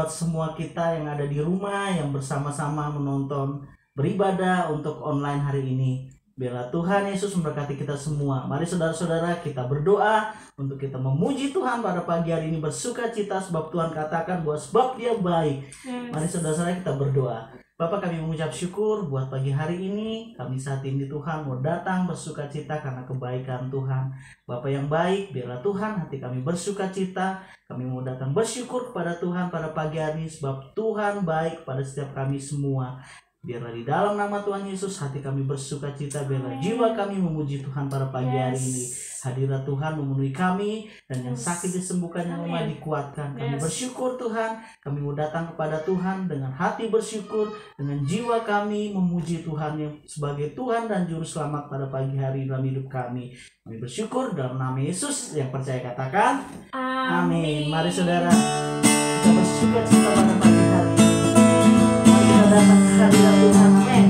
buat semua kita yang ada di rumah, yang bersama-sama menonton beribadah untuk online hari ini. Biarlah Tuhan Yesus memberkati kita semua. Mari saudara-saudara kita berdoa untuk kita memuji Tuhan pada pagi hari ini, bersuka cita sebab Tuhan katakan bahwa sebab Dia baik. Mari saudara-saudara kita berdoa. Bapak, kami mengucap syukur buat pagi hari ini. Kami saat ini Tuhan mau datang bersuka cita karena kebaikan Tuhan. Bapak yang baik, biarlah Tuhan hati kami bersuka cita. Kami mau datang bersyukur kepada Tuhan pada pagi hari ini sebab Tuhan baik pada setiap kami semua. Biarlah di dalam nama Tuhan Yesus hati kami bersuka cita. Biarlah jiwa kami memuji Tuhan pada pagi hari ini. Hadirat Tuhan memenuhi kami, dan yang sakit disembuhkan, yang lemah dikuatkan. Kami bersyukur Tuhan. Kami mau datang kepada Tuhan dengan hati bersyukur, dengan jiwa kami memuji Tuhan yang sebagai Tuhan dan Juru Selamat pada pagi hari dalam hidup kami. Kami bersyukur dalam nama Yesus. Yang percaya katakan amin. Mari saudara kita bersuka cita pada pagi hari ini. Mari kita datang ke hadirat Tuhan. Amin.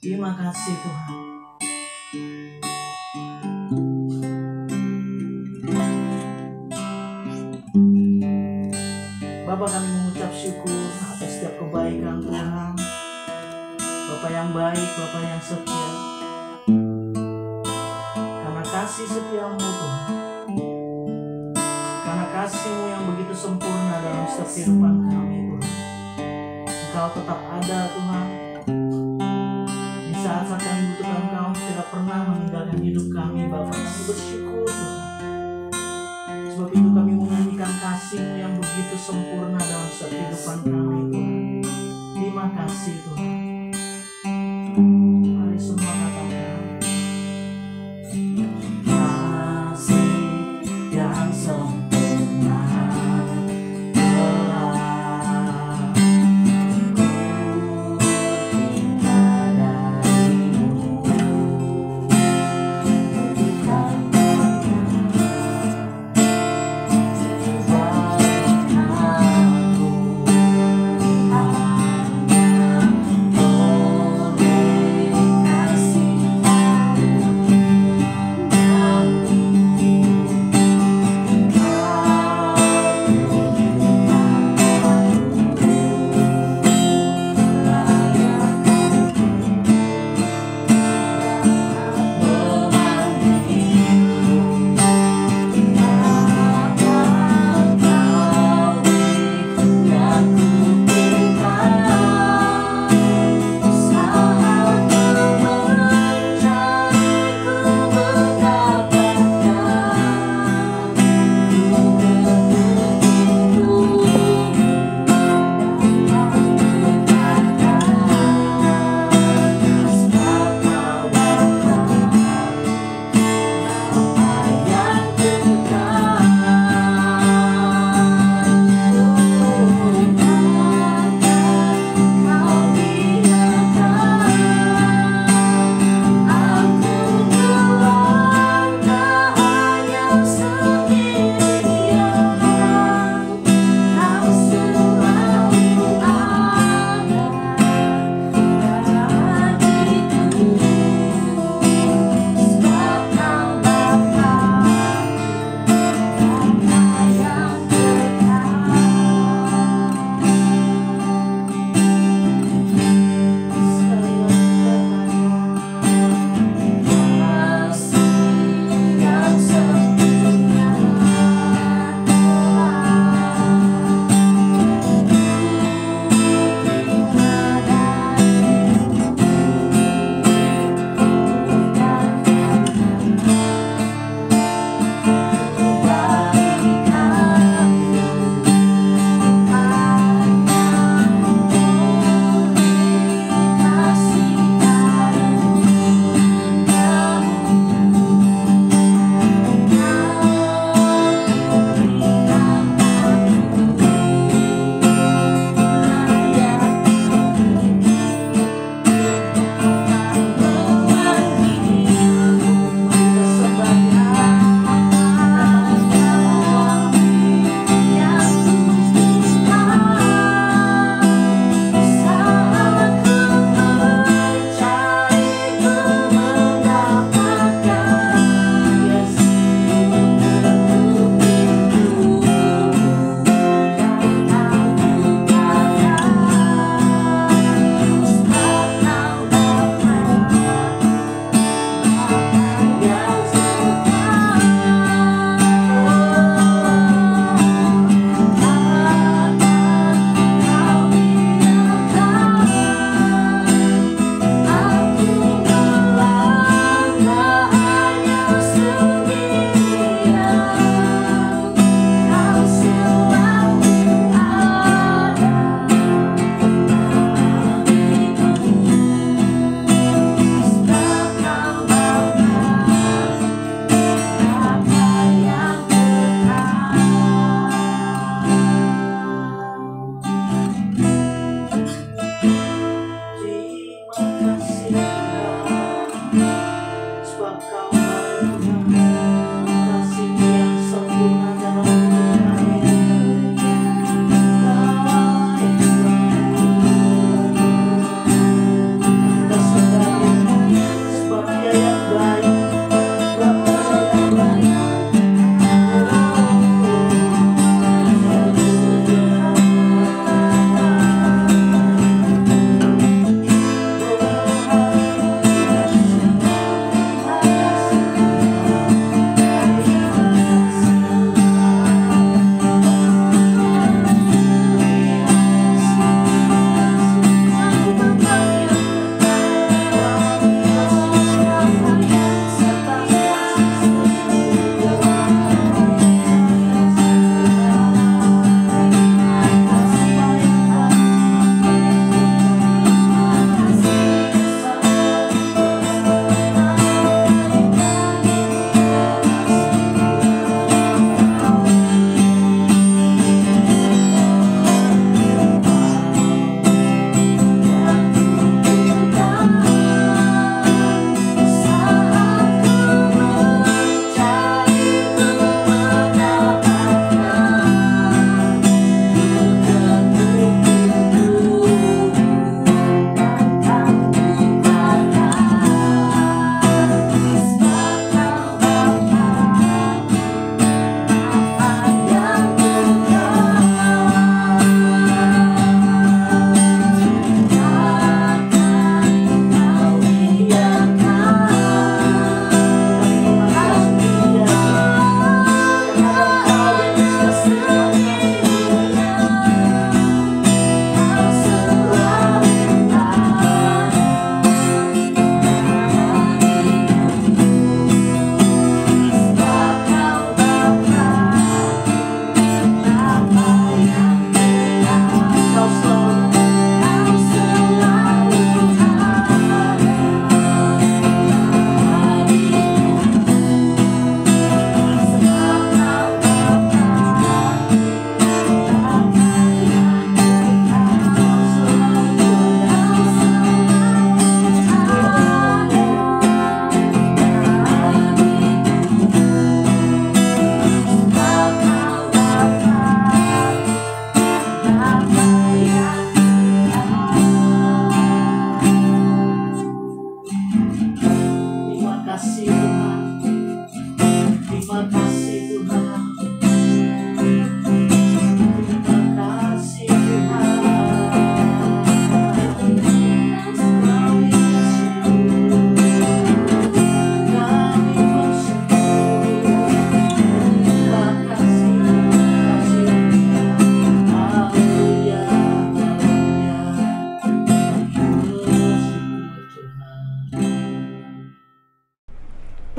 Terima kasih Tuhan. Bapak, kebaikan Tuhan, Bapa yang baik, Bapa yang setia. Karena kasih setiamu Tuhan, karena kasih-Mu yang begitu sempurna dalam setiap kehidupan kami Tuhan, Engkau tetap ada Tuhan. Di saat-saat kami butuhkan Engkau tidak pernah meninggalkan hidup kami Bapa. Kami bersyukur Tuhan. Sebab itu kami menyanyikan kasih-Mu yang begitu sempurna dalam setiap kehidupan kami Tuhan. Terima kasih Tuhan. Mari semua katakan kasih yang sempurna telah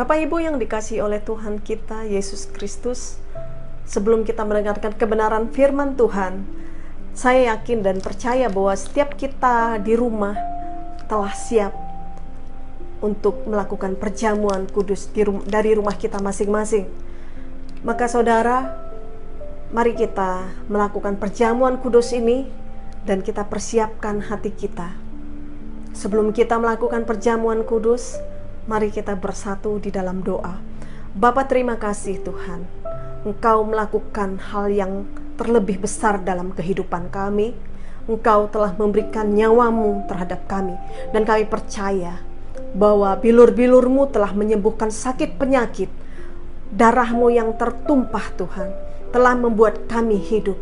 Bapak Ibu yang dikasihi oleh Tuhan kita Yesus Kristus, sebelum kita mendengarkan kebenaran firman Tuhan, saya yakin dan percaya bahwa setiap kita di rumah telah siap untuk melakukan perjamuan kudus dari rumah kita masing-masing. Maka saudara, mari kita melakukan perjamuan kudus ini dan kita persiapkan hati kita. Sebelum kita melakukan perjamuan kudus, mari kita bersatu di dalam doa. Bapa, terima kasih Tuhan, Engkau melakukan hal yang terlebih besar dalam kehidupan kami. Engkau telah memberikan nyawamu terhadap kami, dan kami percaya bahwa bilur-bilurmu telah menyembuhkan sakit penyakit. Darahmu yang tertumpah Tuhan telah membuat kami hidup,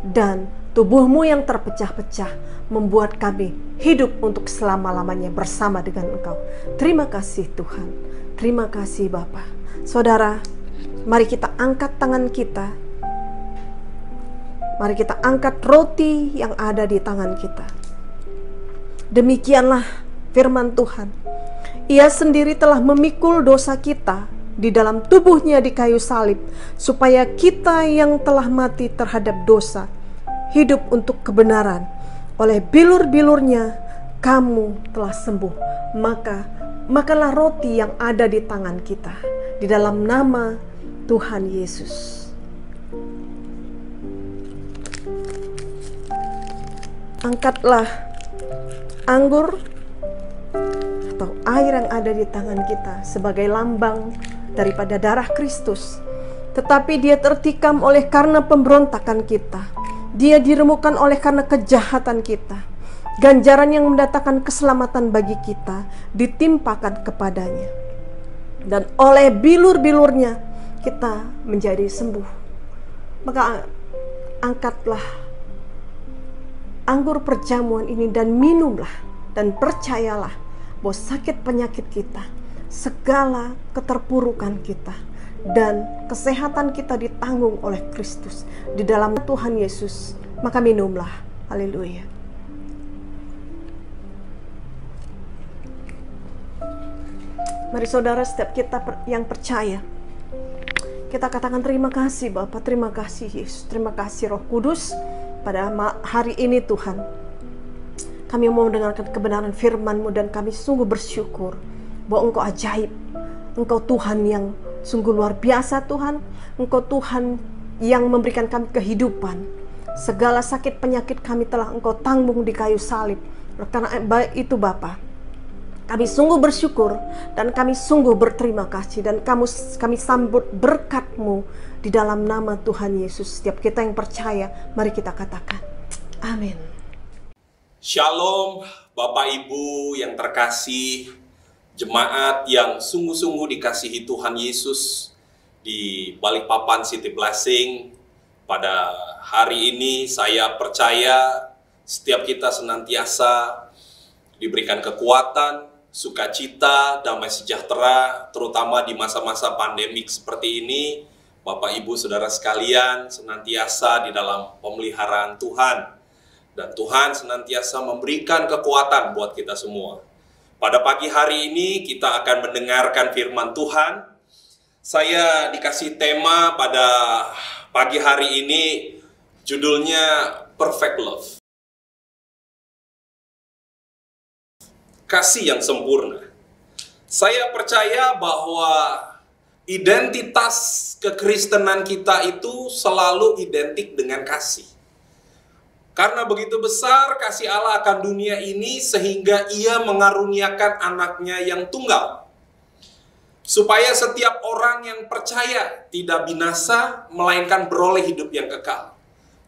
dan tubuhmu yang terpecah-pecah membuat kami hidup untuk selama-lamanya bersama dengan Engkau. Terima kasih Tuhan, terima kasih Bapa. Saudara, mari kita angkat tangan kita. Mari kita angkat roti yang ada di tangan kita. Demikianlah firman Tuhan. Ia sendiri telah memikul dosa kita di dalam tubuhnya di kayu salib, supaya kita yang telah mati terhadap dosa hidup untuk kebenaran. Oleh bilur-bilurnya kamu telah sembuh. Maka makanlah roti yang ada di tangan kita di dalam nama Tuhan Yesus. Angkatlah anggur atau air yang ada di tangan kita sebagai lambang daripada darah Kristus. Tetapi dia tertikam oleh karena pemberontakan kita. Dia diremukkan oleh karena kejahatan kita. Ganjaran yang mendatangkan keselamatan bagi kita ditimpakan kepadanya. Dan oleh bilur-bilurnya kita menjadi sembuh. Maka angkatlah anggur perjamuan ini dan minumlah, dan percayalah bahwa sakit penyakit kita, segala keterpurukan kita, dan kesehatan kita ditanggung oleh Kristus di dalam Tuhan Yesus. Maka minumlah. Haleluya. Mari saudara, setiap kita yang percaya, kita katakan terima kasih Bapa, terima kasih Yesus, terima kasih Roh Kudus. Pada hari ini Tuhan, kami mau mendengarkan kebenaran firman-Mu, dan kami sungguh bersyukur bahwa Engkau ajaib. Engkau Tuhan yang sungguh luar biasa Tuhan. Engkau Tuhan yang memberikan kami kehidupan. Segala sakit penyakit kami telah Engkau tanggung di kayu salib. Karena itu Bapa, kami sungguh bersyukur dan kami sungguh berterima kasih, dan kami sambut berkat-Mu di dalam nama Tuhan Yesus. Setiap kita yang percaya, mari kita katakan amin. Shalom Bapak Ibu yang terkasih, jemaat yang sungguh-sungguh dikasihi Tuhan Yesus di Balikpapan City Blessing. Pada hari ini saya percaya setiap kita senantiasa diberikan kekuatan, sukacita, damai sejahtera, terutama di masa-masa pandemik seperti ini. Bapak Ibu Saudara sekalian senantiasa di dalam pemeliharaan Tuhan, dan Tuhan senantiasa memberikan kekuatan buat kita semua. Pada pagi hari ini kita akan mendengarkan firman Tuhan. Saya dikasih tema pada pagi hari ini, judulnya Perfect Love. Kasih yang sempurna. Saya percaya bahwa identitas kekristenan kita itu selalu identik dengan kasih. Karena begitu besar kasih Allah akan dunia ini sehingga Ia mengaruniakan anaknya yang tunggal, supaya setiap orang yang percaya tidak binasa, melainkan beroleh hidup yang kekal.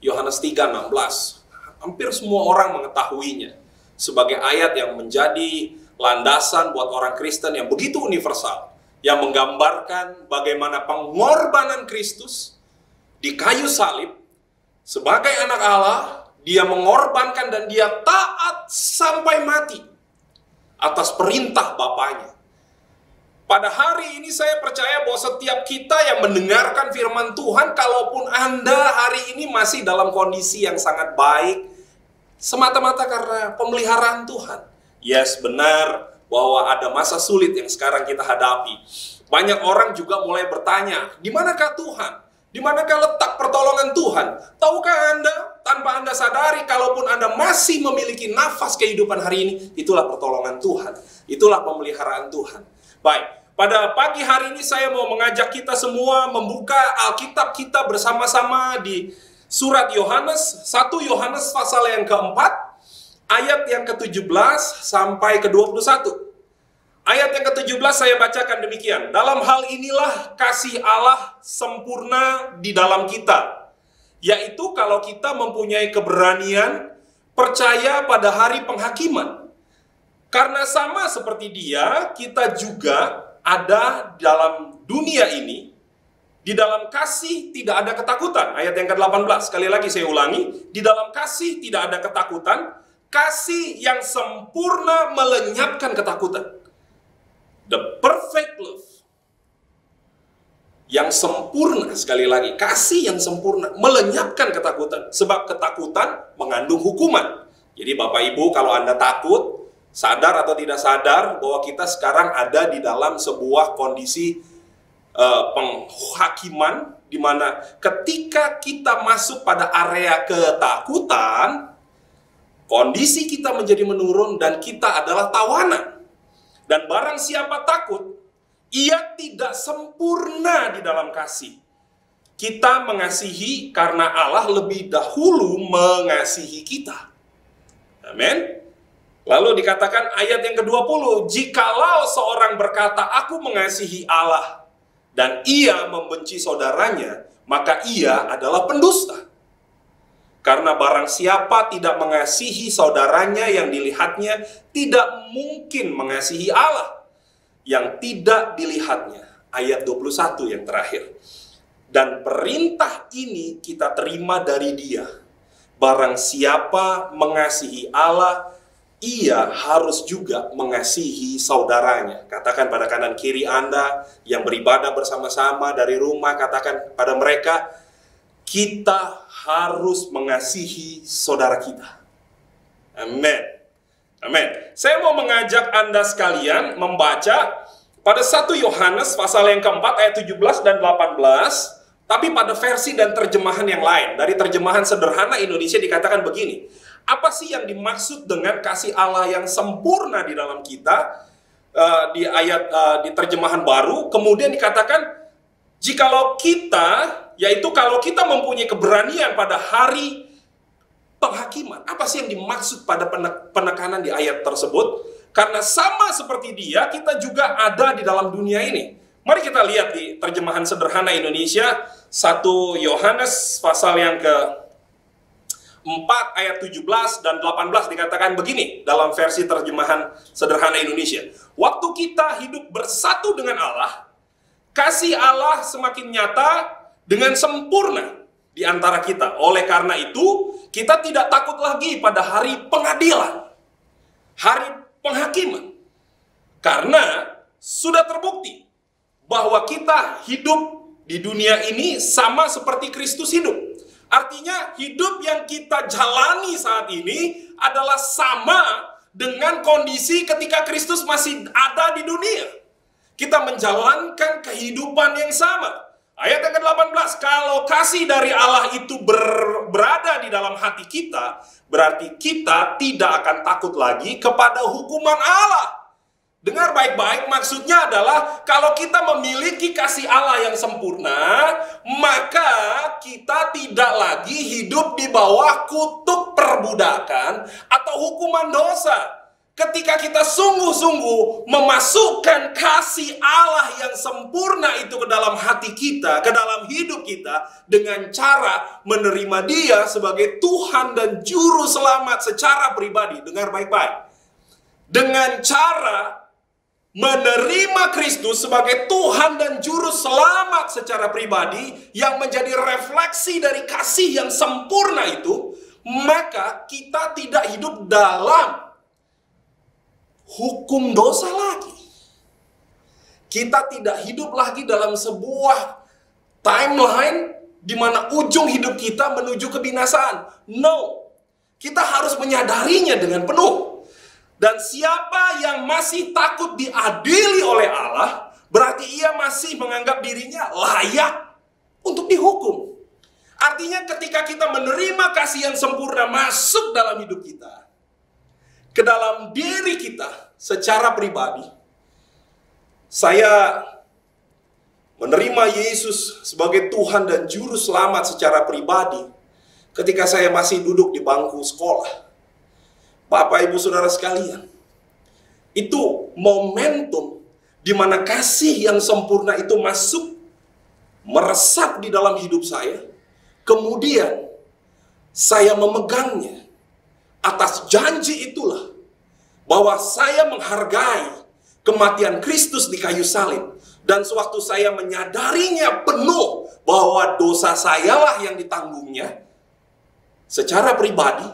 Yohanes 3:16. Hampir semua orang mengetahuinya sebagai ayat yang menjadi landasan buat orang Kristen yang begitu universal, yang menggambarkan bagaimana pengorbanan Kristus di kayu salib. Sebagai anak Allah, Dia mengorbankan dan Dia taat sampai mati atas perintah Bapaknya. Pada hari ini saya percaya bahwa setiap kita yang mendengarkan firman Tuhan, kalaupun Anda hari ini masih dalam kondisi yang sangat baik, semata-mata karena pemeliharaan Tuhan. Yes, benar bahwa ada masa sulit yang sekarang kita hadapi. Banyak orang juga mulai bertanya, di manakah Tuhan? Di manakah letak pertolongan Tuhan? Tahukah Anda, tanpa Anda sadari, kalaupun Anda masih memiliki nafas kehidupan hari ini, itulah pertolongan Tuhan. Itulah pemeliharaan Tuhan. Baik, pada pagi hari ini saya mau mengajak kita semua membuka Alkitab kita bersama-sama di surat Yohanes, 1 Yohanes pasal yang keempat, ayat yang ke-17 sampai ke-21. Ayat yang ke-17 saya bacakan demikian. Dalam hal inilah kasih Allah sempurna di dalam kita, yaitu kalau kita mempunyai keberanian percaya pada hari penghakiman. Karena sama seperti Dia, kita juga ada dalam dunia ini. Di dalam kasih tidak ada ketakutan. Ayat yang ke-18, sekali lagi saya ulangi. Di dalam kasih tidak ada ketakutan. Kasih yang sempurna melenyapkan ketakutan. The perfect love yang sempurna, sekali lagi, kasih yang sempurna melenyapkan ketakutan. Sebab ketakutan mengandung hukuman. Jadi Bapak Ibu, kalau Anda takut, sadar atau tidak sadar bahwa kita sekarang ada di dalam sebuah kondisi penghakiman, di mana ketika kita masuk pada area ketakutan, kondisi kita menjadi menurun dan kita adalah tawanan. Dan barang siapa takut, ia tidak sempurna di dalam kasih. Kita mengasihi karena Allah lebih dahulu mengasihi kita. Amin. Lalu dikatakan ayat yang ke-20, jikalau seorang berkata, aku mengasihi Allah, dan ia membenci saudaranya, maka ia adalah pendusta. Karena barang siapa tidak mengasihi saudaranya yang dilihatnya, tidak mungkin mengasihi Allah yang tidak dilihatnya. Ayat 21 yang terakhir. Dan perintah ini kita terima dari Dia. Barang siapa mengasihi Allah, ia harus juga mengasihi saudaranya. Katakan pada kanan kiri Anda yang beribadah bersama-sama dari rumah, katakan pada mereka, kita harus mengasihi saudara kita. Amin. Amin. Saya mau mengajak Anda sekalian membaca pada 1 Yohanes pasal yang keempat ayat 17 dan 18, tapi pada versi dan terjemahan yang lain. Dari terjemahan sederhana Indonesia dikatakan begini. Apa sih yang dimaksud dengan kasih Allah yang sempurna di dalam kita? Di ayat di terjemahan baru, kemudian dikatakan, jikalau kita, yaitu kalau kita mempunyai keberanian pada hari penghakiman. Apa sih yang dimaksud pada penekanan di ayat tersebut? Karena sama seperti Dia, kita juga ada di dalam dunia ini. Mari kita lihat di terjemahan sederhana Indonesia, 1 Yohanes pasal yang ke-4 ayat 17 dan 18 dikatakan begini dalam versi terjemahan sederhana Indonesia. Waktu kita hidup bersatu dengan Allah, kasih Allah semakin nyata dengan sempurna di antara kita. Oleh karena itu, kita tidak takut lagi pada hari pengadilan, hari penghakiman. Karena sudah terbukti bahwa kita hidup di dunia ini sama seperti Kristus hidup. Artinya, hidup yang kita jalani saat ini adalah sama dengan kondisi ketika Kristus masih ada di dunia. Kita menjalankan kehidupan yang sama. Ayat yang ke-18, kalau kasih dari Allah itu berada di dalam hati kita, berarti kita tidak akan takut lagi kepada hukuman Allah. Dengar baik-baik, maksudnya adalah kalau kita memiliki kasih Allah yang sempurna, maka kita tidak lagi hidup di bawah kutuk perbudakan atau hukuman dosa. Ketika kita sungguh-sungguh memasukkan kasih Allah yang sempurna itu ke dalam hati kita, ke dalam hidup kita, dengan cara menerima Dia sebagai Tuhan dan Juru Selamat secara pribadi. Dengar baik-baik. Dengan cara menerima Kristus sebagai Tuhan dan Juru Selamat secara pribadi, yang menjadi refleksi dari kasih yang sempurna itu, maka kita tidak hidup dalam hukum dosa lagi. Kita tidak hidup lagi dalam sebuah timeline di mana ujung hidup kita menuju kebinasaan. No. Kita harus menyadarinya dengan penuh. Dan siapa yang masih takut diadili oleh Allah, berarti ia masih menganggap dirinya layak untuk dihukum. Artinya ketika kita menerima kasih yang sempurna masuk dalam hidup kita, ke dalam diri kita secara pribadi, saya menerima Yesus sebagai Tuhan dan Juru Selamat secara pribadi ketika saya masih duduk di bangku sekolah. Bapak, Ibu, Saudara sekalian, itu momentum di mana kasih yang sempurna itu masuk, meresap di dalam hidup saya. Kemudian saya memegangnya. Atas janji itulah bahwa saya menghargai kematian Kristus di kayu salib. Dan sewaktu saya menyadarinya penuh bahwa dosa sayalah yang ditanggungnya secara pribadi,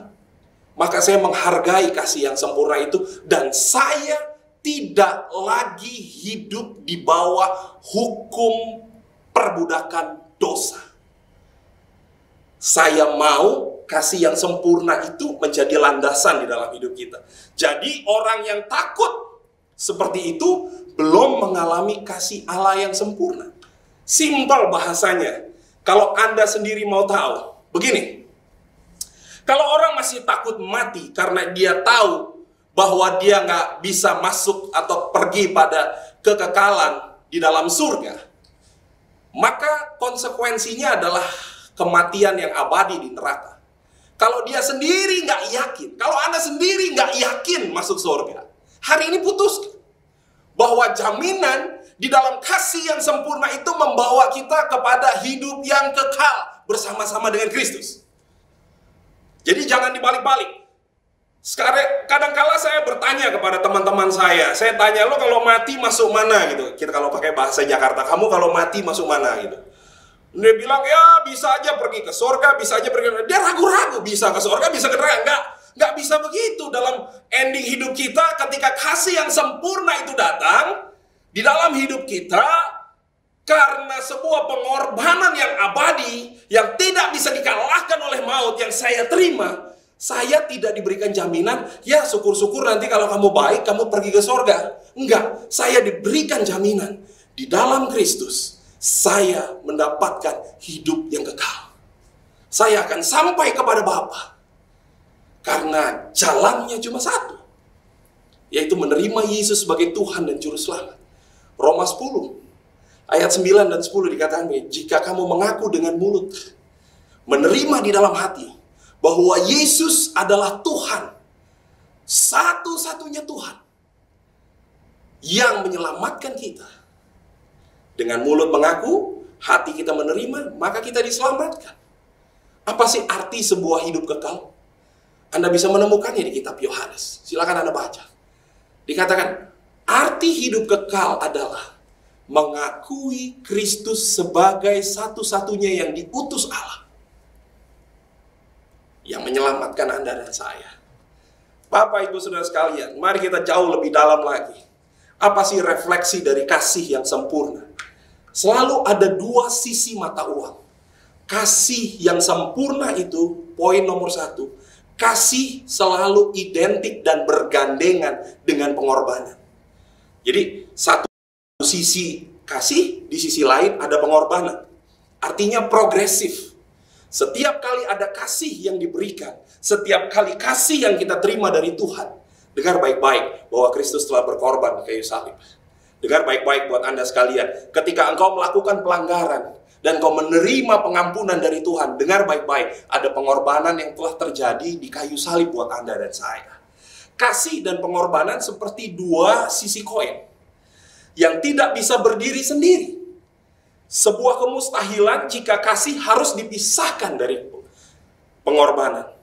maka saya menghargai kasih yang sempurna itu. Dan saya tidak lagi hidup di bawah hukum perbudakan dosa. Saya mau kasih yang sempurna itu menjadi landasan di dalam hidup kita. Jadi orang yang takut seperti itu belum mengalami kasih Allah yang sempurna. Simpel bahasanya. Kalau Anda sendiri mau tahu, begini. Kalau orang masih takut mati karena dia tahu bahwa dia nggak bisa masuk atau pergi pada kekekalan di dalam surga, maka konsekuensinya adalah kematian yang abadi di neraka. Kalau dia sendiri nggak yakin, kalau Anda sendiri nggak yakin masuk surga, hari ini putuskan bahwa jaminan di dalam kasih yang sempurna itu membawa kita kepada hidup yang kekal bersama-sama dengan Kristus. Jadi jangan dibalik-balik. Sekarang kadang-kala saya bertanya kepada teman-teman saya tanya, lo kalau mati masuk mana gitu. Kita kalau pakai bahasa Jakarta, kamu kalau mati masuk mana gitu. Dia bilang, ya bisa aja pergi ke surga, bisa aja pergi ke neraka. Dia ragu-ragu, bisa ke surga, bisa ke neraka. Nggak bisa begitu dalam ending hidup kita. Ketika kasih yang sempurna itu datang di dalam hidup kita, karena sebuah pengorbanan yang abadi, yang tidak bisa dikalahkan oleh maut, yang saya terima, saya tidak diberikan jaminan, ya syukur-syukur nanti kalau kamu baik, kamu pergi ke surga. Enggak, saya diberikan jaminan di dalam Kristus. Saya mendapatkan hidup yang kekal. Saya akan sampai kepada Bapa. Karena jalannya cuma satu, yaitu menerima Yesus sebagai Tuhan dan Juru Selamat. Roma 10 ayat 9 dan 10 dikatakan, jika kamu mengaku dengan mulut, menerima di dalam hati bahwa Yesus adalah Tuhan, satu-satunya Tuhan yang menyelamatkan kita, dengan mulut mengaku, hati kita menerima, maka kita diselamatkan. Apa sih arti sebuah hidup kekal? Anda bisa menemukannya di kitab Yohanes. Silakan Anda baca. Dikatakan, arti hidup kekal adalah mengakui Kristus sebagai satu-satunya yang diutus Allah, yang menyelamatkan Anda dan saya. Bapak, Ibu, Saudara sekalian, mari kita jauh lebih dalam lagi. Apa sih refleksi dari kasih yang sempurna? Selalu ada dua sisi mata uang. Kasih yang sempurna itu, poin nomor 1, kasih selalu identik dan bergandengan dengan pengorbanan. Jadi, satu sisi kasih, di sisi lain ada pengorbanan. Artinya progresif. Setiap kali ada kasih yang diberikan, setiap kali kasih yang kita terima dari Tuhan, dengar baik-baik bahwa Kristus telah berkorban di kayu salib. Dengar baik-baik buat Anda sekalian. Ketika engkau melakukan pelanggaran dan engkau menerima pengampunan dari Tuhan, dengar baik-baik, ada pengorbanan yang telah terjadi di kayu salib buat Anda dan saya. Kasih dan pengorbanan seperti dua sisi koin yang tidak bisa berdiri sendiri. Sebuah kemustahilan jika kasih harus dipisahkan dari pengorbanan.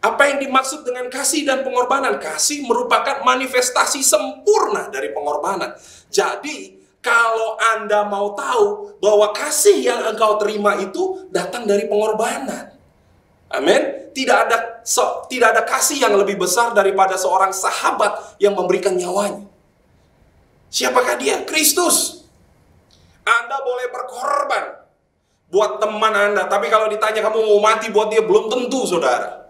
Apa yang dimaksud dengan kasih dan pengorbanan? Kasih merupakan manifestasi sempurna dari pengorbanan. Jadi, kalau Anda mau tahu bahwa kasih yang engkau terima itu datang dari pengorbanan. Amin. Tidak ada kasih yang lebih besar daripada seorang sahabat yang memberikan nyawanya. Siapakah dia? Kristus. Anda boleh berkorban buat teman Anda, tapi kalau ditanya kamu mau mati buat dia, belum tentu, saudara.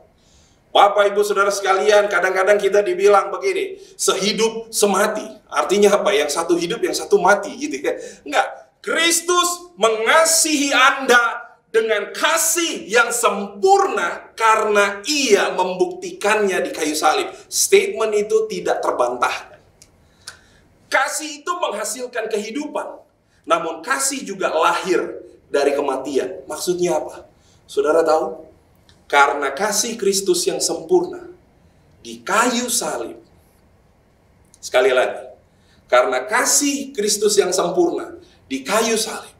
Bapak, Ibu, Saudara sekalian, kadang-kadang kita dibilang begini, sehidup semati. Artinya apa? Yang satu hidup, yang satu mati gitu ya. Enggak. Kristus mengasihi Anda dengan kasih yang sempurna karena Ia membuktikannya di kayu salib. Statement itu tidak terbantahkan. Kasih itu menghasilkan kehidupan, namun kasih juga lahir dari kematian. Maksudnya apa? Saudara tahu? Karena kasih Kristus yang sempurna di kayu salib. Sekali lagi, karena kasih Kristus yang sempurna di kayu salib,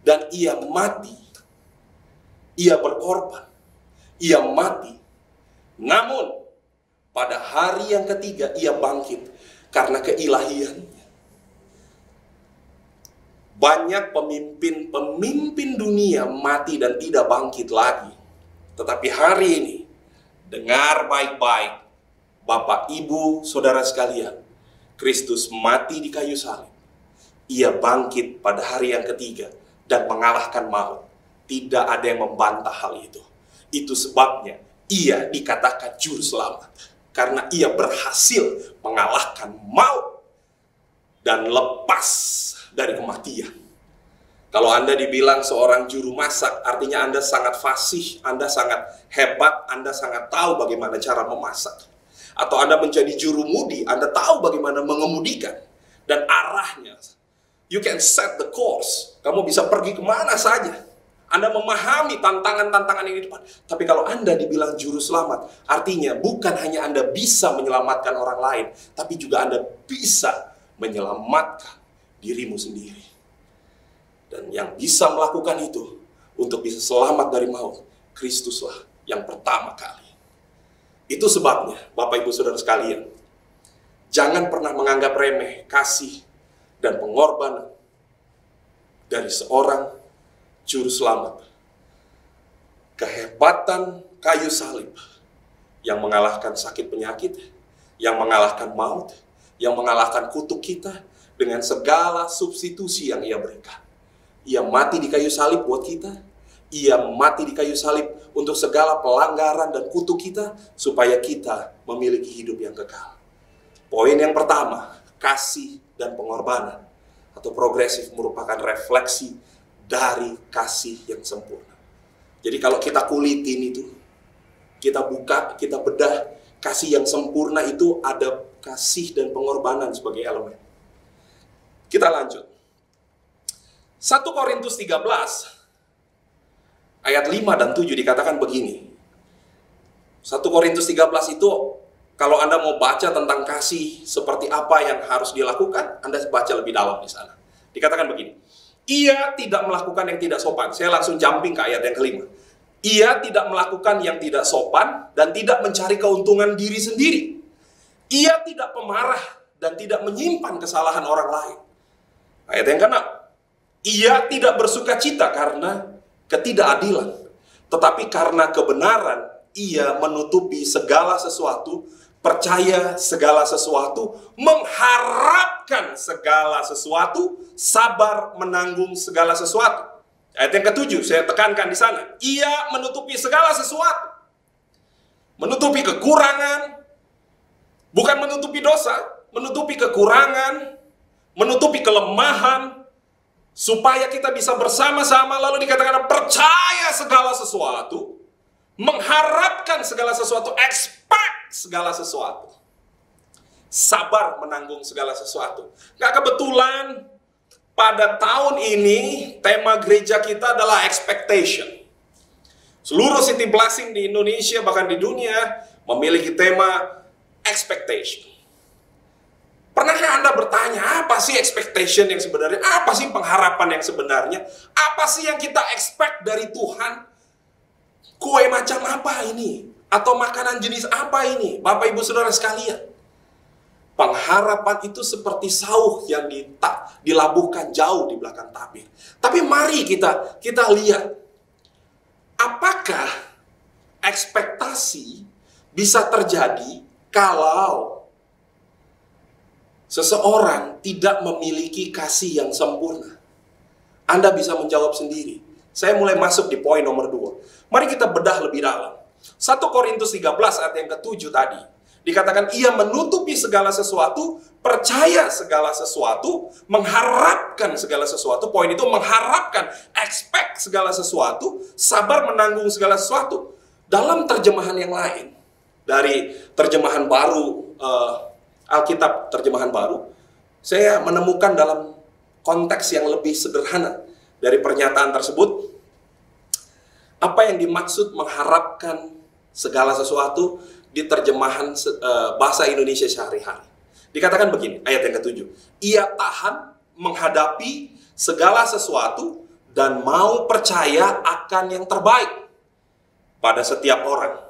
dan Ia mati, Ia berkorban, Ia mati. Namun pada hari yang ketiga Ia bangkit karena keilahiannya. Banyak pemimpin dunia mati dan tidak bangkit lagi. Tetapi hari ini, dengar baik-baik, Bapak, Ibu, Saudara sekalian, Kristus mati di kayu salib. Ia bangkit pada hari yang ketiga dan mengalahkan maut. Tidak ada yang membantah hal itu. Itu sebabnya Ia dikatakan juru selamat. Karena Ia berhasil mengalahkan maut dan lepas dari kematian. Kalau Anda dibilang seorang juru masak, artinya Anda sangat fasih, Anda sangat hebat, Anda sangat tahu bagaimana cara memasak. Atau Anda menjadi juru mudi, Anda tahu bagaimana mengemudikan. Dan arahnya, you can set the course. Kamu bisa pergi kemana saja. Anda memahami tantangan-tantangan yang di depan. Tapi kalau Anda dibilang juru selamat, artinya bukan hanya Anda bisa menyelamatkan orang lain, tapi juga Anda bisa menyelamatkan dirimu sendiri. Dan yang bisa melakukan itu untuk bisa selamat dari maut, Kristuslah yang pertama kali. Itu sebabnya, Bapak, Ibu, Saudara sekalian, jangan pernah menganggap remeh kasih dan pengorbanan dari seorang juru selamat. Kehebatan kayu salib yang mengalahkan sakit penyakit, yang mengalahkan maut, yang mengalahkan kutuk kita dengan segala substitusi yang Ia berikan. Ia mati di kayu salib buat kita. Ia mati di kayu salib untuk segala pelanggaran dan kutuk kita, supaya kita memiliki hidup yang kekal. Poin yang pertama, kasih dan pengorbanan atau progresif merupakan refleksi dari kasih yang sempurna. Jadi kalau kita kulitin itu, kita buka, kita bedah, kasih yang sempurna itu ada kasih dan pengorbanan sebagai elemen. Kita lanjut. 1 Korintus 13 ayat 5 dan 7 dikatakan begini. 1 Korintus 13 itu kalau Anda mau baca tentang kasih seperti apa yang harus dilakukan, Anda baca lebih dalam di sana. Dikatakan begini. Ia tidak melakukan yang tidak sopan. Saya langsung jumping ke ayat yang kelima. Ia tidak melakukan yang tidak sopan dan tidak mencari keuntungan diri sendiri. Ia tidak pemarah dan tidak menyimpan kesalahan orang lain. Ayat yang keenam. Ia tidak bersuka cita karena ketidakadilan, tetapi karena kebenaran ia menutupi segala sesuatu, percaya segala sesuatu, mengharapkan segala sesuatu, sabar menanggung segala sesuatu. Ayat yang ketujuh, saya tekankan di sana. Ia menutupi segala sesuatu. Menutupi kekurangan, bukan menutupi dosa, menutupi kekurangan, menutupi kelemahan, supaya kita bisa bersama-sama, lalu dikatakan percaya segala sesuatu, mengharapkan segala sesuatu, expect segala sesuatu, sabar menanggung segala sesuatu. Gak kebetulan pada tahun ini tema gereja kita adalah expectation. Seluruh City Blessing di Indonesia bahkan di dunia memiliki tema expectation. Pernahkah Anda bertanya, apa sih expectation yang sebenarnya? Apa sih pengharapan yang sebenarnya? Apa sih yang kita expect dari Tuhan? Kue macam apa ini? Atau makanan jenis apa ini? Bapak, Ibu, Saudara sekalian. Pengharapan itu seperti sauh yang dilabuhkan jauh di belakang tabir. Tapi mari kita lihat. Apakah ekspektasi bisa terjadi kalau seseorang tidak memiliki kasih yang sempurna? Anda bisa menjawab sendiri. Saya mulai masuk di poin nomor 2. Mari kita bedah lebih dalam. 1 Korintus 13 ayat yang ke-7 tadi. Dikatakan ia menutupi segala sesuatu, percaya segala sesuatu, mengharapkan segala sesuatu. Poin itu mengharapkan, expect segala sesuatu, sabar menanggung segala sesuatu. Dalam terjemahan yang lain, dari terjemahan baru, Alkitab terjemahan baru, saya menemukan dalam konteks yang lebih sederhana dari pernyataan tersebut, apa yang dimaksud mengharapkan segala sesuatu di terjemahan bahasa Indonesia sehari-hari. Dikatakan begini, ayat yang ke-7. Ia tahan menghadapi segala sesuatu dan mau percaya akan yang terbaik pada setiap orang.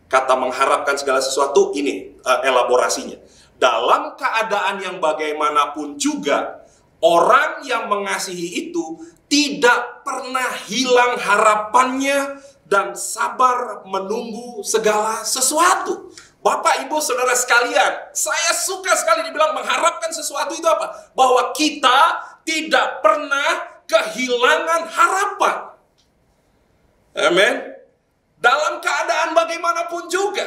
Kata mengharapkan segala sesuatu ini elaborasinya. Dalam keadaan yang bagaimanapun juga, orang yang mengasihi itu tidak pernah hilang harapannya dan sabar menunggu segala sesuatu. Bapak, Ibu, Saudara sekalian, saya suka sekali dibilang mengharapkan sesuatu itu apa? Bahwa kita tidak pernah kehilangan harapan. Amin. Dalam keadaan bagaimanapun juga.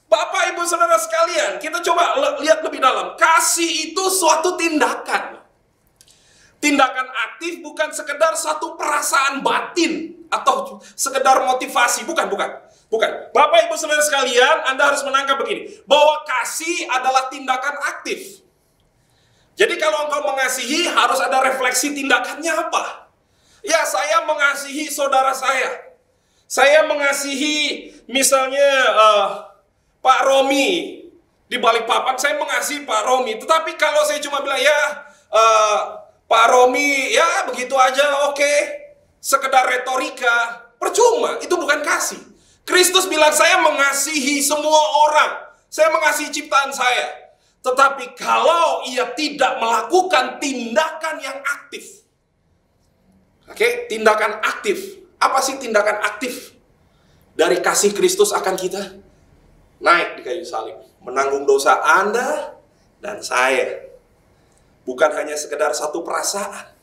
Bapak, Ibu, Saudara sekalian, kita coba lihat lebih dalam. Kasih itu suatu tindakan. Tindakan aktif bukan sekedar satu perasaan batin atau sekedar motivasi, bukan. Bapak, Ibu, Saudara sekalian, Anda harus menangkap begini, bahwa kasih adalah tindakan aktif. Jadi kalau engkau mengasihi, harus ada refleksi tindakannya apa? Ya, saya mengasihi saudara saya. Saya mengasihi misalnya Pak Romi di Balikpapan, saya mengasihi Pak Romi. Tetapi kalau saya cuma bilang, ya Pak Romi, ya begitu aja, oke, sekedar retorika, percuma, itu bukan kasih. Kristus bilang, saya mengasihi semua orang, saya mengasihi ciptaan saya. Tetapi kalau ia tidak melakukan tindakan yang aktif, oke, tindakan aktif, apa sih tindakan aktif dari kasih Kristus akan kita? Naik di kayu salib, menanggung dosa Anda dan saya. Bukan hanya sekedar satu perasaan.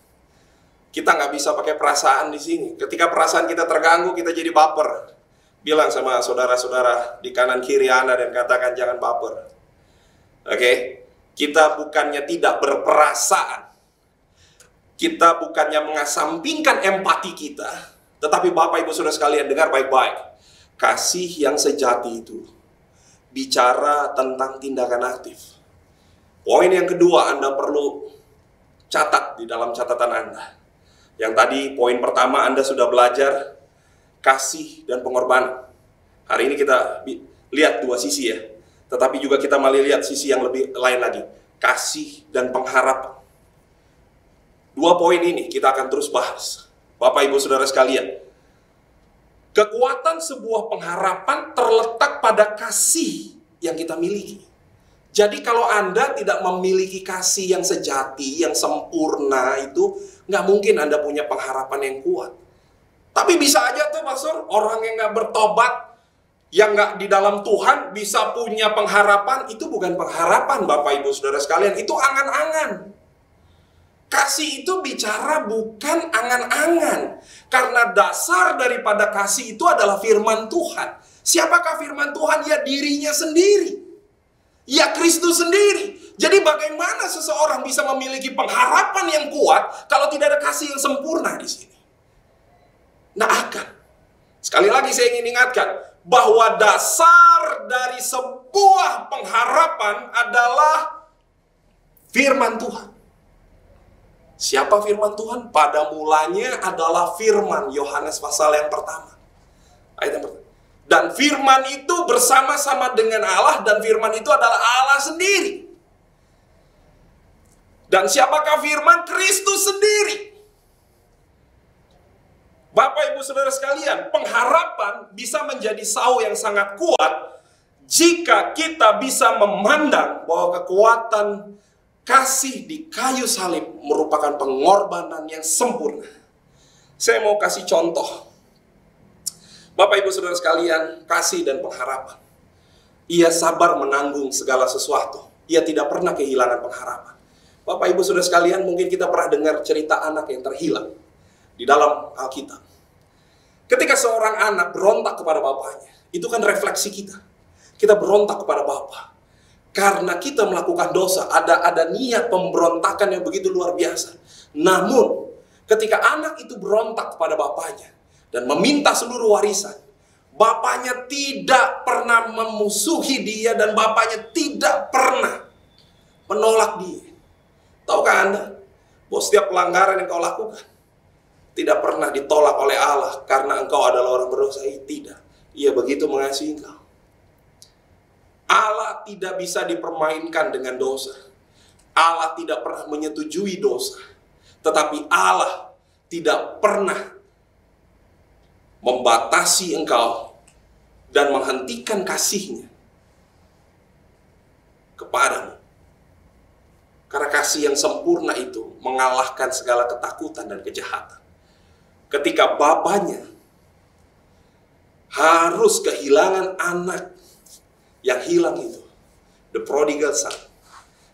Kita nggak bisa pakai perasaan di sini. Ketika perasaan kita terganggu, kita jadi baper. Bilang sama saudara-saudara di kanan kiri Anda dan katakan jangan baper. Oke? Kita bukannya tidak berperasaan. Kita bukannya mengesampingkan empati kita. Tetapi Bapak, Ibu, Saudara sekalian, dengar baik-baik. Kasih yang sejati itu bicara tentang tindakan aktif. Poin yang kedua Anda perlu catat di dalam catatan Anda. Yang tadi poin pertama Anda sudah belajar kasih dan pengorbanan. Hari ini kita lihat dua sisi ya. Tetapi juga kita malah lihat sisi yang lebih lain lagi. Kasih dan pengharapan. Dua poin ini kita akan terus bahas. Bapak, Ibu, Saudara sekalian. Kekuatan sebuah pengharapan terletak pada kasih yang kita miliki. Jadi kalau Anda tidak memiliki kasih yang sejati, yang sempurna itu, nggak mungkin Anda punya pengharapan yang kuat. Tapi bisa aja tuh, Pastor, orang yang nggak bertobat, yang nggak di dalam Tuhan, bisa punya pengharapan. Itu bukan pengharapan, Bapak, Ibu, Saudara sekalian. Itu angan-angan. Kasih itu bicara bukan angan-angan. Karena dasar daripada kasih itu adalah firman Tuhan. Siapakah firman Tuhan? Ya dirinya sendiri. Ya Kristus sendiri. Jadi bagaimana seseorang bisa memiliki pengharapan yang kuat kalau tidak ada kasih yang sempurna di sini? Nah akan. Sekali lagi saya ingin ingatkan bahwa dasar dari sebuah pengharapan adalah firman Tuhan. Siapa firman Tuhan? Pada mulanya adalah firman, Yohanes pasal yang pertama. Ayat yang pertama. Dan firman itu bersama-sama dengan Allah, dan firman itu adalah Allah sendiri. Dan siapakah firman? Kristus sendiri. Bapak, Ibu, Saudara sekalian, pengharapan bisa menjadi sau yang sangat kuat jika kita bisa memandang bahwa kekuatan kasih di kayu salib merupakan pengorbanan yang sempurna. Saya mau kasih contoh. Bapak, Ibu, Saudara sekalian, kasih dan pengharapan. Ia sabar menanggung segala sesuatu. Ia tidak pernah kehilangan pengharapan. Bapak, Ibu, Saudara sekalian, mungkin kita pernah dengar cerita anak yang terhilang di dalam Alkitab. Ketika seorang anak berontak kepada bapaknya, itu kan refleksi kita. Kita berontak kepada bapa. Karena kita melakukan dosa, ada niat pemberontakan yang begitu luar biasa. Namun, ketika anak itu berontak kepada bapaknya dan meminta seluruh warisan, bapaknya tidak pernah memusuhi dia dan bapaknya tidak pernah menolak dia. Tahukah Anda bahwa setiap pelanggaran yang kau lakukan tidak pernah ditolak oleh Allah karena engkau adalah orang berdosa? Tidak. Ia begitu mengasihi engkau. Allah tidak bisa dipermainkan dengan dosa. Allah tidak pernah menyetujui dosa. Tetapi Allah tidak pernah membatasi engkau dan menghentikan kasih-Nya kepadamu. Karena kasih yang sempurna itu mengalahkan segala ketakutan dan kejahatan. Ketika bapaknya harus kehilangan anak yang hilang itu, the prodigal son,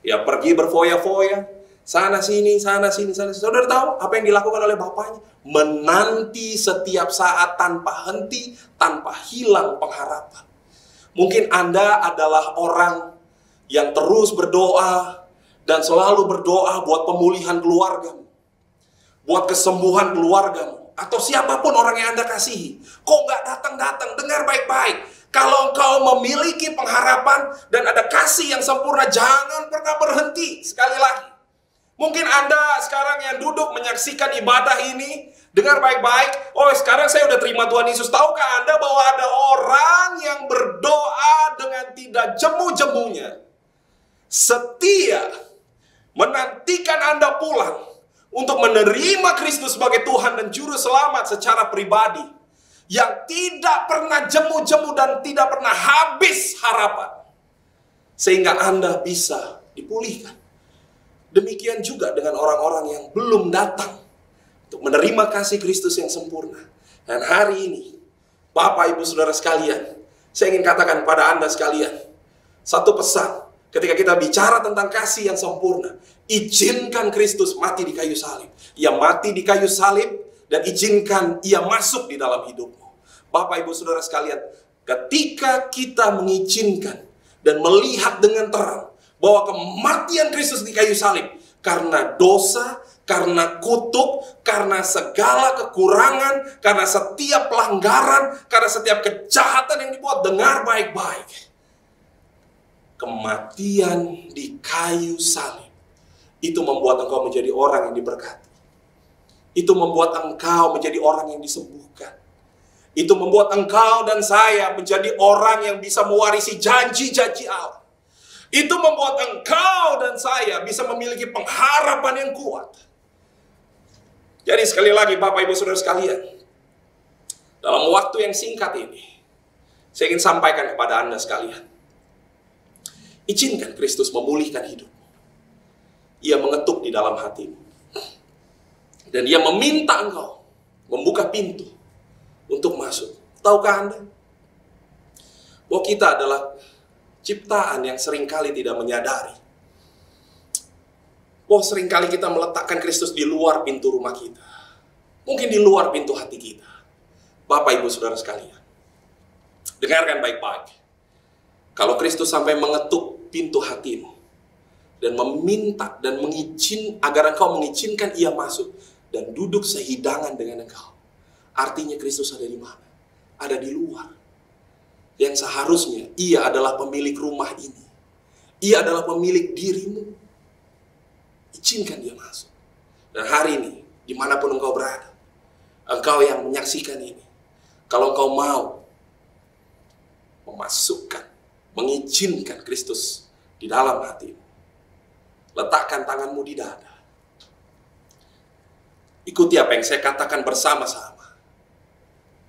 ya pergi berfoya-foya, sana sini, sana sini, sana sini. Saudara tahu apa yang dilakukan oleh bapaknya? Menanti setiap saat tanpa henti, tanpa hilang pengharapan. Mungkin Anda adalah orang yang terus berdoa dan selalu berdoa buat pemulihan keluargamu, buat kesembuhan keluargamu, atau siapapun orang yang Anda kasihi. Kok nggak datang-datang? Dengar baik-baik. Kalau engkau memiliki pengharapan dan ada kasih yang sempurna, jangan pernah berhenti. Sekali lagi, mungkin Anda sekarang yang duduk menyaksikan ibadah ini, dengar baik-baik. Oh, sekarang saya udah terima Tuhan Yesus. Tahukah Anda bahwa ada orang yang berdoa dengan tidak jemu-jemunya, setia menantikan Anda pulang untuk menerima Kristus sebagai Tuhan dan Juru Selamat secara pribadi, yang tidak pernah jemu-jemu dan tidak pernah habis harapan, sehingga Anda bisa dipulihkan. Demikian juga dengan orang-orang yang belum datang untuk menerima kasih Kristus yang sempurna. Dan hari ini, Bapak, Ibu, Saudara sekalian, saya ingin katakan kepada Anda sekalian satu pesan. Ketika kita bicara tentang kasih yang sempurna, izinkan Kristus mati di kayu salib. Ia mati di kayu salib dan izinkan Ia masuk di dalam hidupmu. Bapak, Ibu, Saudara sekalian, ketika kita mengizinkan dan melihat dengan terang bahwa kematian Kristus di kayu salib karena dosa, karena kutuk, karena segala kekurangan, karena setiap pelanggaran, karena setiap kejahatan yang dibuat, dengar baik-baik. Kematian di kayu salib itu membuat engkau menjadi orang yang diberkati. Itu membuat engkau menjadi orang yang disembuhkan. Itu membuat engkau dan saya menjadi orang yang bisa mewarisi janji-janji Allah. Itu membuat engkau dan saya bisa memiliki pengharapan yang kuat. Jadi sekali lagi Bapak, Ibu, Saudara sekalian, dalam waktu yang singkat ini, saya ingin sampaikan kepada Anda sekalian, izinkan Kristus memulihkan hidupmu. Ia mengetuk di dalam hatimu. Dan Ia meminta engkau membuka pintu untuk masuk. Tahukah Anda bahwa kita adalah ciptaan yang seringkali tidak menyadari bahwa seringkali kita meletakkan Kristus di luar pintu rumah kita, mungkin di luar pintu hati kita. Bapak, Ibu, Saudara sekalian, dengarkan baik-baik. Kalau Kristus sampai mengetuk pintu hatimu dan meminta dan agar engkau mengizinkan Ia masuk dan duduk sehidangan dengan engkau, artinya Kristus ada di mana? Ada di luar. Yang seharusnya Ia adalah pemilik rumah ini. Ia adalah pemilik dirimu. Izinkan Dia masuk. Dan hari ini, dimanapun engkau berada, engkau yang menyaksikan ini, kalau engkau mau memasukkan, mengizinkan Kristus di dalam hatimu, letakkan tanganmu di dada. Ikuti apa yang saya katakan bersama-sama.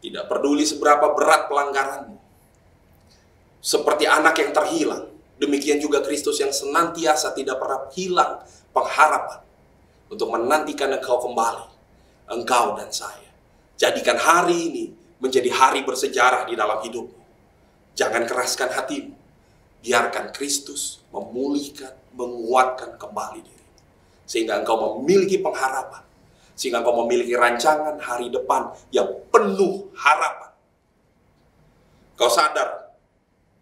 Tidak peduli seberapa berat pelanggaranmu. Seperti anak yang terhilang, demikian juga Kristus yang senantiasa tidak pernah hilang pengharapan untuk menantikan engkau kembali, engkau dan saya. Jadikan hari ini menjadi hari bersejarah di dalam hidupmu. Jangan keraskan hatimu. Biarkan Kristus memulihkan, menguatkan kembali dirimu. Sehingga engkau memiliki pengharapan. sehingga engkau memiliki rancangan hari depan yang penuh harapan. Kau sadar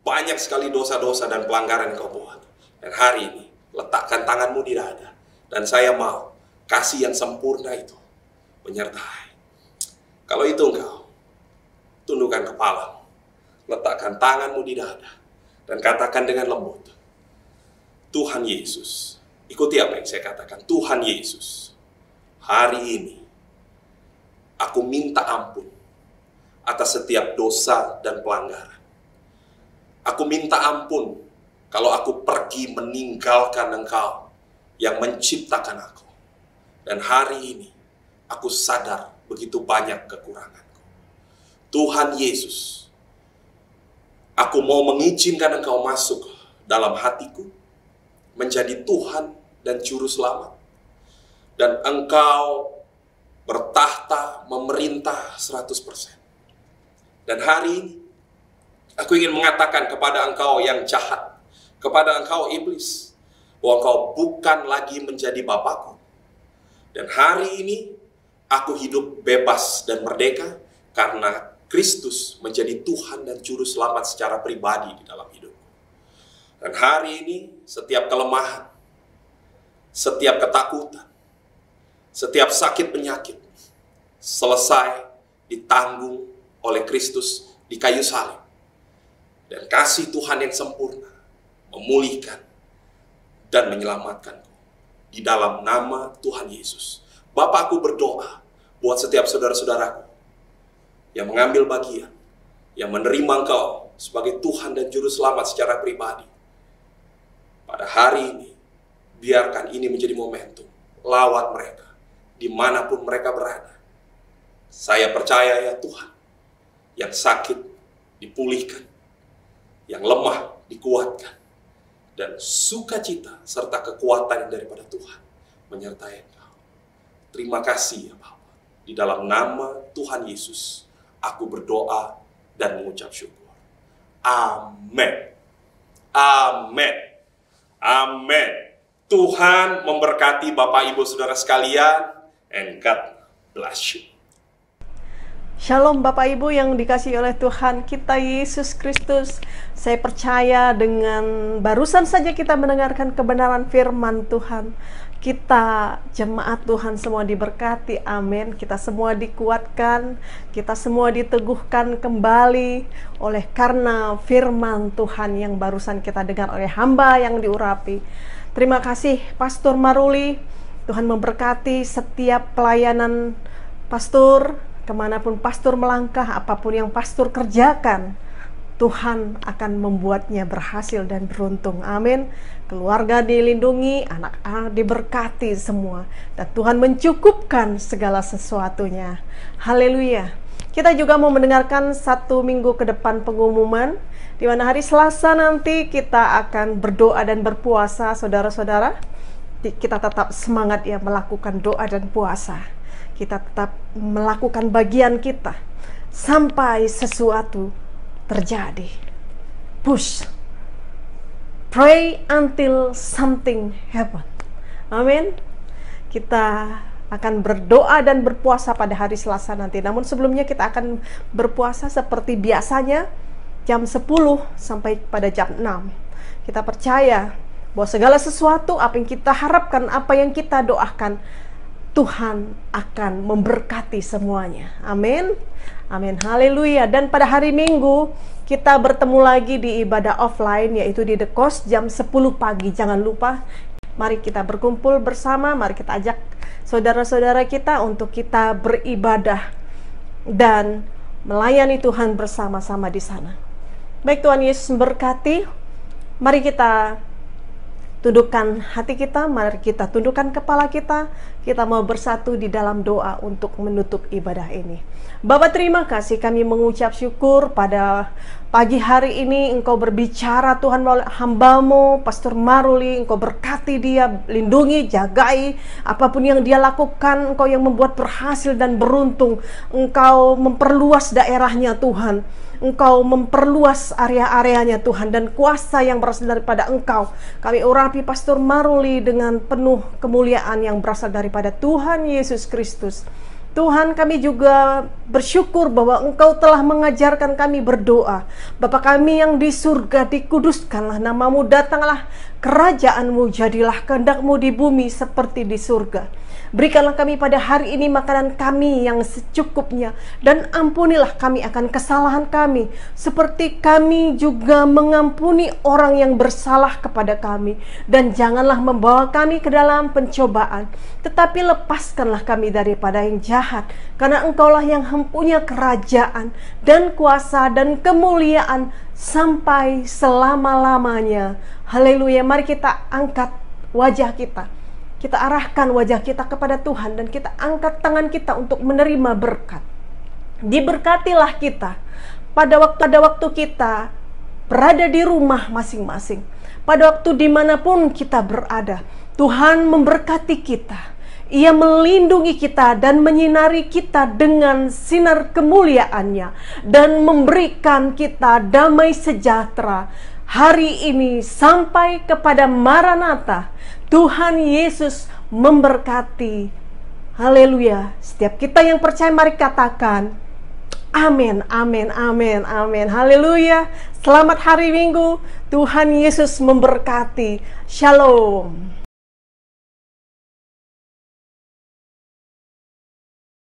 banyak sekali dosa-dosa dan pelanggaran yang kau buat. Dan hari ini letakkan tanganmu di dada, dan saya mau kasih yang sempurna itu menyertai. Kalau itu engkau tundukkan kepala, letakkan tanganmu di dada, dan katakan dengan lembut, Tuhan Yesus. Ikuti apa yang saya katakan. Tuhan Yesus, hari ini aku minta ampun atas setiap dosa dan pelanggaran. Aku minta ampun kalau aku pergi meninggalkan Engkau yang menciptakan aku. Dan hari ini aku sadar begitu banyak kekuranganku. Tuhan Yesus, aku mau mengizinkan Engkau masuk dalam hatiku, menjadi Tuhan dan Juru Selamat. Dan Engkau bertahta, memerintah 100%. Dan hari ini, aku ingin mengatakan kepada engkau yang jahat, kepada engkau iblis, bahwa engkau bukan lagi menjadi Bapakku. Dan hari ini, aku hidup bebas dan merdeka, karena Kristus menjadi Tuhan dan Juru Selamat secara pribadi di dalam hidupku. Dan hari ini, setiap kelemahan, setiap ketakutan, setiap sakit penyakit, selesai ditanggung oleh Kristus di kayu salib. Dan kasih Tuhan yang sempurna memulihkan dan menyelamatkanku. Di dalam nama Tuhan Yesus, Bapa, aku berdoa buat setiap saudara-saudaraku yang mengambil bagian, yang menerima Engkau sebagai Tuhan dan Juru Selamat secara pribadi. Pada hari ini, biarkan ini menjadi momentum lawat mereka, dimanapun mereka berada. Saya percaya ya Tuhan, yang sakit dipulihkan, yang lemah dikuatkan, dan sukacita serta kekuatan daripada Tuhan menyertai Engkau. Terima kasih ya Bapa. Di dalam nama Tuhan Yesus, aku berdoa dan mengucap syukur. Amin. Amin. Amin. Tuhan memberkati Bapak Ibu Saudara sekalian, and God bless you. Shalom Bapak Ibu yang dikasihi oleh Tuhan kita Yesus Kristus. Saya percaya dengan barusan saja kita mendengarkan kebenaran firman Tuhan, kita jemaat Tuhan semua diberkati, amin. Kita semua dikuatkan, kita semua diteguhkan kembali oleh karena firman Tuhan yang barusan kita dengar oleh hamba yang diurapi. Terima kasih Pastor Maruli. Tuhan memberkati setiap pelayanan Pastor. Kemanapun pastor melangkah, apapun yang pastor kerjakan, Tuhan akan membuatnya berhasil dan beruntung. Amin. Keluarga dilindungi, anak-anak diberkati semua, dan Tuhan mencukupkan segala sesuatunya. Haleluya. Kita juga mau mendengarkan 1 minggu ke depan pengumuman, di mana hari Selasa nanti kita akan berdoa dan berpuasa, saudara-saudara. Kita tetap semangat ya melakukan doa dan puasa. Kita tetap melakukan bagian kita sampai sesuatu terjadi. Push. Pray until something happen. Amin. Kita akan berdoa dan berpuasa pada hari Selasa nanti. Namun sebelumnya kita akan berpuasa seperti biasanya jam 10 sampai pada jam 6. Kita percaya bahwa segala sesuatu apa yang kita harapkan, apa yang kita doakan, Tuhan akan memberkati semuanya. Amin. Amin. Haleluya. Dan pada hari Minggu kita bertemu lagi di ibadah offline, yaitu di The Coast jam 10 pagi. Jangan lupa, mari kita berkumpul bersama, mari kita ajak saudara-saudara kita untuk kita beribadah dan melayani Tuhan bersama-sama di sana. Baik, Tuhan Yesus memberkati. Mari kita tundukkan hati kita, mari kita tundukkan kepala kita. Kita mau bersatu di dalam doa untuk menutup ibadah ini. Bapa, terima kasih, kami mengucap syukur pada pagi hari ini Engkau berbicara Tuhan melalui hamba-Mu Pastor Maruli. Engkau berkati dia, lindungi, jagai apapun yang dia lakukan. Engkau yang membuat berhasil dan beruntung. Engkau memperluas daerahnya Tuhan. Engkau memperluas area-areanya Tuhan, dan kuasa yang berasal daripada Engkau. Kami urapi Pastor Maruli dengan penuh kemuliaan yang berasal daripada Tuhan Yesus Kristus. Tuhan, kami juga bersyukur bahwa Engkau telah mengajarkan kami berdoa. Bapa kami yang di surga, dikuduskanlah namamu, datanglah kerajaan-Mu, jadilah kehendak-Mu di bumi seperti di surga. Berikanlah kami pada hari ini makanan kami yang secukupnya, dan ampunilah kami akan kesalahan kami, seperti kami juga mengampuni orang yang bersalah kepada kami. Dan janganlah membawa kami ke dalam pencobaan, tetapi lepaskanlah kami daripada yang jahat, karena Engkaulah yang mempunyai kerajaan dan kuasa dan kemuliaan sampai selama-lamanya. Haleluya. Mari kita angkat wajah kita. Kita arahkan wajah kita kepada Tuhan, dan kita angkat tangan kita untuk menerima berkat. Diberkatilah kita pada waktu kita berada di rumah masing-masing, pada waktu dimanapun kita berada. Tuhan memberkati kita. Ia melindungi kita dan menyinari kita dengan sinar kemuliaan-Nya, dan memberikan kita damai sejahtera hari ini sampai kepada Maranatha. Tuhan Yesus memberkati. Haleluya. Setiap kita yang percaya, mari katakan amin, amin, amin, amin. Haleluya. Selamat hari Minggu. Tuhan Yesus memberkati. Shalom.